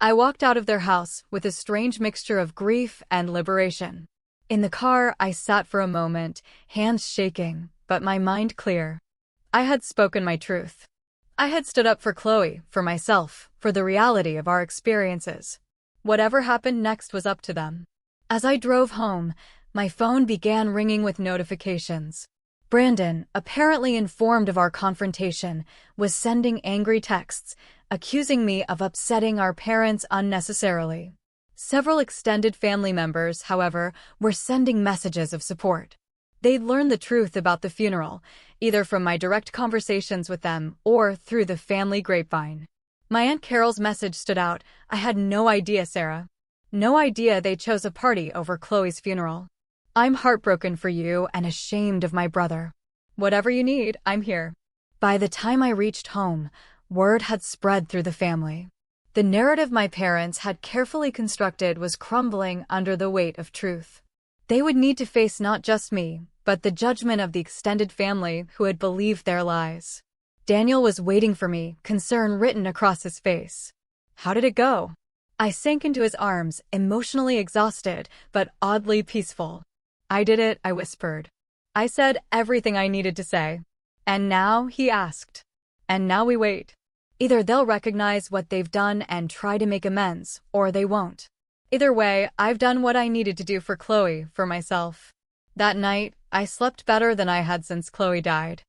I walked out of their house with a strange mixture of grief and liberation. In the car, I sat for a moment, hands shaking, but my mind clear. I had spoken my truth. I had stood up for Chloe, for myself, for the reality of our experiences. Whatever happened next was up to them. As I drove home, My phone began ringing with notifications. Brandon, apparently informed of our confrontation, was sending angry texts, accusing me of upsetting our parents unnecessarily. Several extended family members, however, were sending messages of support. They'd learned the truth about the funeral, either from my direct conversations with them or through the family grapevine. My Aunt Carol's message stood out. "I had no idea, Sarah. No idea they chose a party over Chloe's funeral. I'm heartbroken for you and ashamed of my brother. Whatever you need, I'm here." By the time I reached home, word had spread through the family. The narrative my parents had carefully constructed was crumbling under the weight of truth. They would need to face not just me, but the judgment of the extended family who had believed their lies. Daniel was waiting for me, concern written across his face. "How did it go?" I sank into his arms, emotionally exhausted, but oddly peaceful. "I did it," I whispered. "I said everything I needed to say." "And now?" he asked. "And now we wait. Either they'll recognize what they've done and try to make amends, or they won't. Either way, I've done what I needed to do for Chloe, for myself." That night, I slept better than I had since Chloe died.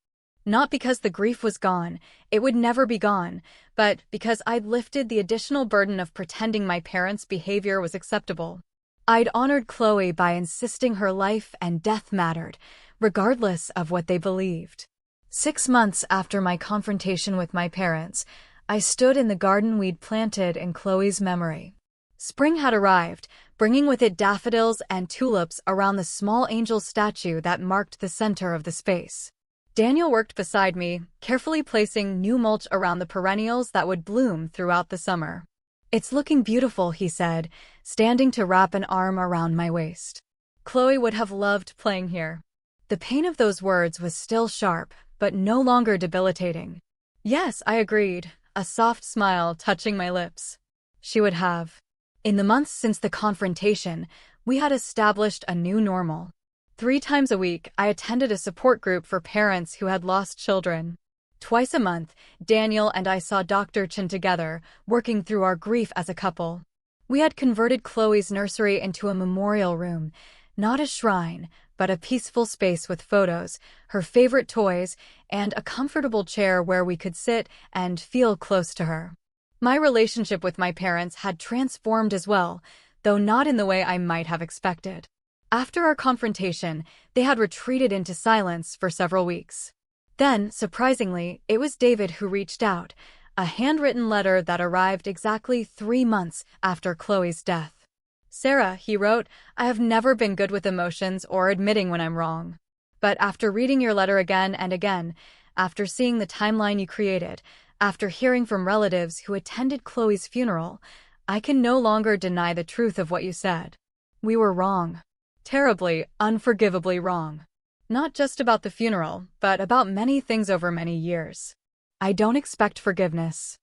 Not because the grief was gone, it would never be gone, but because I'd lifted the additional burden of pretending my parents' behavior was acceptable. I'd honored Chloe by insisting her life and death mattered, regardless of what they believed. 6 months after my confrontation with my parents, I stood in the garden we'd planted in Chloe's memory. Spring had arrived, bringing with it daffodils and tulips around the small angel statue that marked the center of the space. Daniel worked beside me, carefully placing new mulch around the perennials that would bloom throughout the summer. "It's looking beautiful," he said, standing to wrap an arm around my waist. "Chloe would have loved playing here." The pain of those words was still sharp, but no longer debilitating. "Yes," I agreed, a soft smile touching my lips. "She would have." In the months since the confrontation, we had established a new normal. 3 times a week, I attended a support group for parents who had lost children. Twice a month, Daniel and I saw Dr. Chen together, working through our grief as a couple. We had converted Chloe's nursery into a memorial room, not a shrine, but a peaceful space with photos, her favorite toys, and a comfortable chair where we could sit and feel close to her. My relationship with my parents had transformed as well, though not in the way I might have expected. After our confrontation, they had retreated into silence for several weeks. Then, surprisingly, it was David who reached out, a handwritten letter that arrived exactly 3 months after Chloe's death. "Sarah," he wrote, "I have never been good with emotions or admitting when I'm wrong. But after reading your letter again and again, after seeing the timeline you created, after hearing from relatives who attended Chloe's funeral, I can no longer deny the truth of what you said. We were wrong. Terribly, unforgivably wrong. Not just about the funeral, but about many things over many years. I don't expect forgiveness.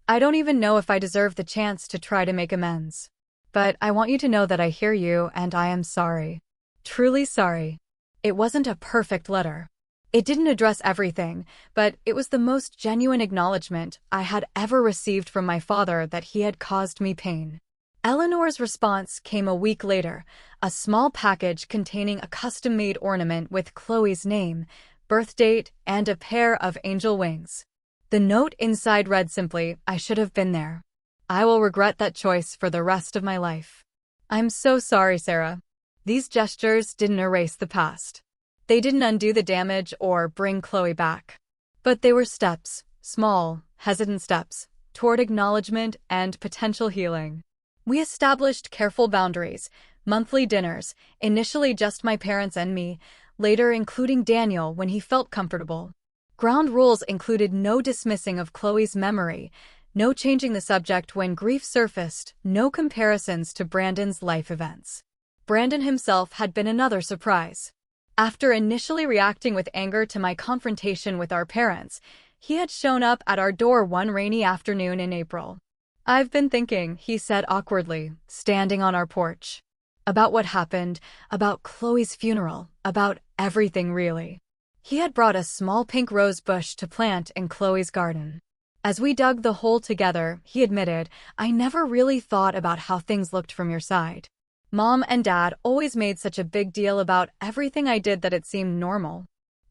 I don't even know if I deserve the chance to try to make amends. But I want you to know that I hear you and I am sorry. Truly sorry." It wasn't a perfect letter. It didn't address everything, but it was the most genuine acknowledgement I had ever received from my father that he had caused me pain. Eleanor's response came a week later, a small package containing a custom-made ornament with Chloe's name, birth date, and a pair of angel wings. The note inside read simply, "I should have been there. I will regret that choice for the rest of my life. I'm so sorry, Sarah." These gestures didn't erase the past. They didn't undo the damage or bring Chloe back. But they were steps, small, hesitant steps, toward acknowledgement and potential healing. We established careful boundaries, monthly dinners, initially just my parents and me, later including Daniel when he felt comfortable. Ground rules included no dismissing of Chloe's memory, no changing the subject when grief surfaced, no comparisons to Brandon's life events. Brandon himself had been another surprise. After initially reacting with anger to my confrontation with our parents, he had shown up at our door one rainy afternoon in April. "I've been thinking," he said awkwardly, standing on our porch. "About what happened, about Chloe's funeral, about everything really." He had brought a small pink rose bush to plant in Chloe's garden. As we dug the hole together, he admitted, "I never really thought about how things looked from your side. Mom and Dad always made such a big deal about everything I did that it seemed normal.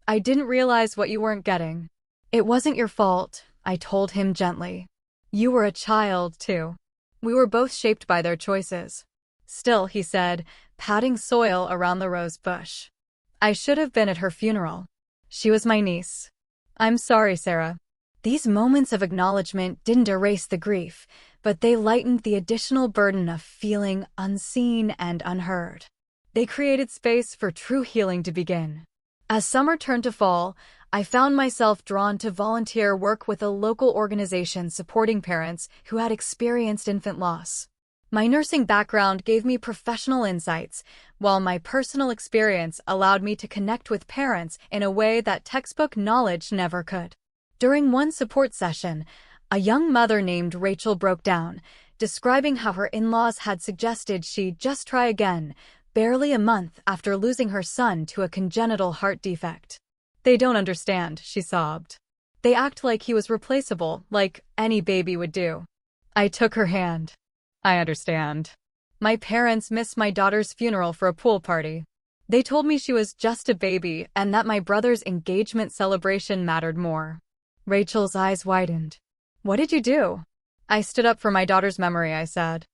I didn't realize what you weren't getting. It wasn't your fault, I told him gently. You were a child, too. We were both shaped by their choices. Still, he said, patting soil around the rose bush. I should have been at her funeral. She was my niece. I'm sorry, Sarah. These moments of acknowledgement didn't erase the grief, but they lightened the additional burden of feeling unseen and unheard. They created space for true healing to begin. As summer turned to fall, I found myself drawn to volunteer work with a local organization supporting parents who had experienced infant loss. My nursing background gave me professional insights, while my personal experience allowed me to connect with parents in a way that textbook knowledge never could. During one support session, a young mother named Rachel broke down, describing how her in-laws had suggested she just try again, barely a month after losing her son to a congenital heart defect. They don't understand, she sobbed. They act like he was replaceable, like any baby would do. I took her hand. I understand. My parents missed my daughter's funeral for a pool party. They told me she was just a baby and that my brother's engagement celebration mattered more. Rachel's eyes widened. What did you do? I stood up for my daughter's memory, I said.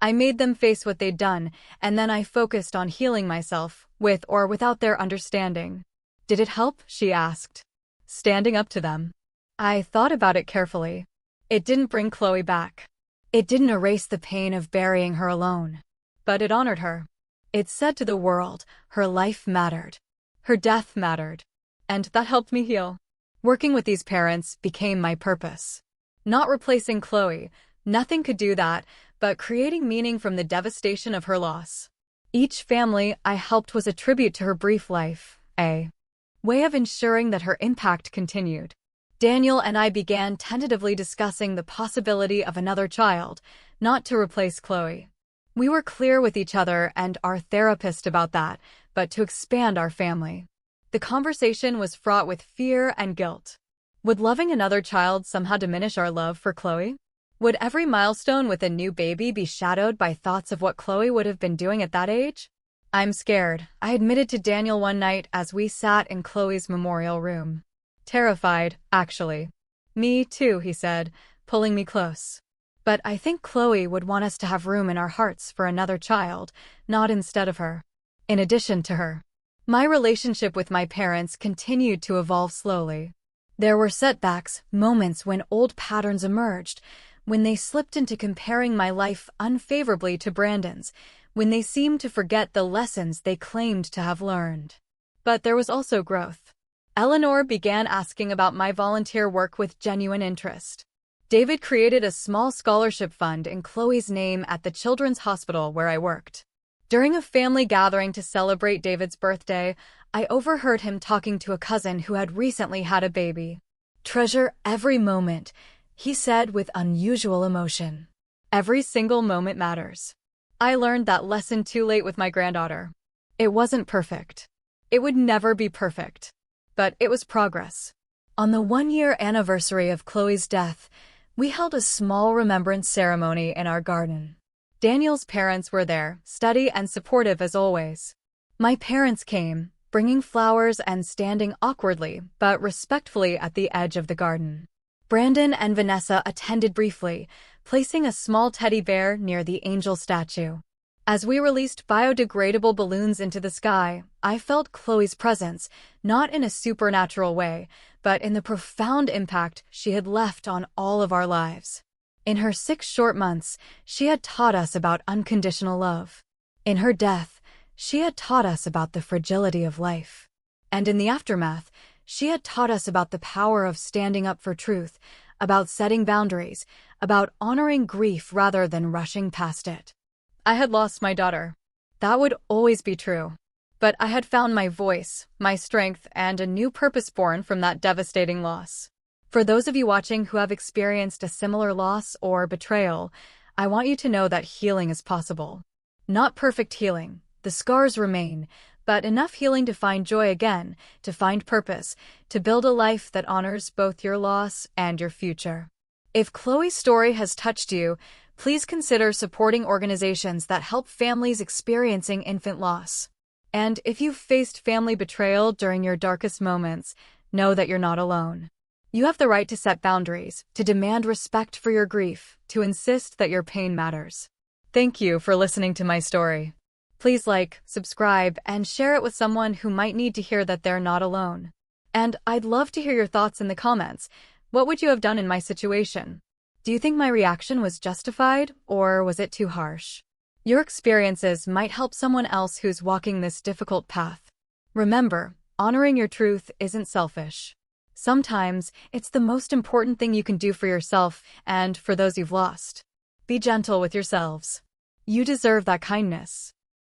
I made them face what they'd done, and then I focused on healing myself, with or without their understanding. Did it help? She asked. Standing up to them. I thought about it carefully. It didn't bring Chloe back. It didn't erase the pain of burying her alone. But it honored her. It said to the world, her life mattered. Her death mattered. And that helped me heal. Working with these parents became my purpose. Not replacing Chloe, nothing could do that, but creating meaning from the devastation of her loss. Each family I helped was a tribute to her brief life, a way of ensuring that her impact continued. Daniel and I began tentatively discussing the possibility of another child, not to replace Chloe. We were clear with each other and our therapist about that, but to expand our family. The conversation was fraught with fear and guilt. Would loving another child somehow diminish our love for Chloe? Would every milestone with a new baby be shadowed by thoughts of what Chloe would have been doing at that age? I'm scared, I admitted to Daniel one night as we sat in Chloe's memorial room. Terrified, actually. Me too, he said, pulling me close. But I think Chloe would want us to have room in our hearts for another child, not instead of her. In addition to her. My relationship with my parents continued to evolve slowly. There were setbacks, moments when old patterns emerged, when they slipped into comparing my life unfavorably to Brandon's, when they seemed to forget the lessons they claimed to have learned. But there was also growth. Eleanor began asking about my volunteer work with genuine interest. David created a small scholarship fund in Chloe's name at the children's hospital where I worked. During a family gathering to celebrate David's birthday, I overheard him talking to a cousin who had recently had a baby. Treasure every moment, he said with unusual emotion. Every single moment matters. I learned that lesson too late with my granddaughter. It wasn't perfect. It would never be perfect. But it was progress. On the one-year anniversary of Chloe's death, we held a small remembrance ceremony in our garden. Daniel's parents were there, steady and supportive as always. My parents came, bringing flowers and standing awkwardly but respectfully at the edge of the garden. Brandon and Vanessa attended briefly, placing a small teddy bear near the angel statue. As we released biodegradable balloons into the sky, I felt Chloe's presence, not in a supernatural way, but in the profound impact she had left on all of our lives. In her 6 short months, she had taught us about unconditional love. In her death, she had taught us about the fragility of life. And in the aftermath, she had taught us about the power of standing up for truth, about setting boundaries, about honoring grief rather than rushing past it. I had lost my daughter. That would always be true. But I had found my voice, my strength, and a new purpose born from that devastating loss. For those of you watching who have experienced a similar loss or betrayal, I want you to know that healing is possible. Not perfect healing, the scars remain, but enough healing to find joy again, to find purpose, to build a life that honors both your loss and your future. If Chloe's story has touched you, Please consider supporting organizations that help families experiencing infant loss. And if you've faced family betrayal during your darkest moments, know that you're not alone. You have the right to set boundaries, to demand respect for your grief, to insist that your pain matters. Thank you for listening to my story. Please like, subscribe, and share it with someone who might need to hear that they're not alone. And I'd love to hear your thoughts in the comments. What would you have done in my situation? Do you think my reaction was justified, or was it too harsh? Your experiences might help someone else who's walking this difficult path. Remember, honoring your truth isn't selfish. Sometimes, it's the most important thing you can do for yourself and for those you've lost. Be gentle with yourselves. You deserve that kindness.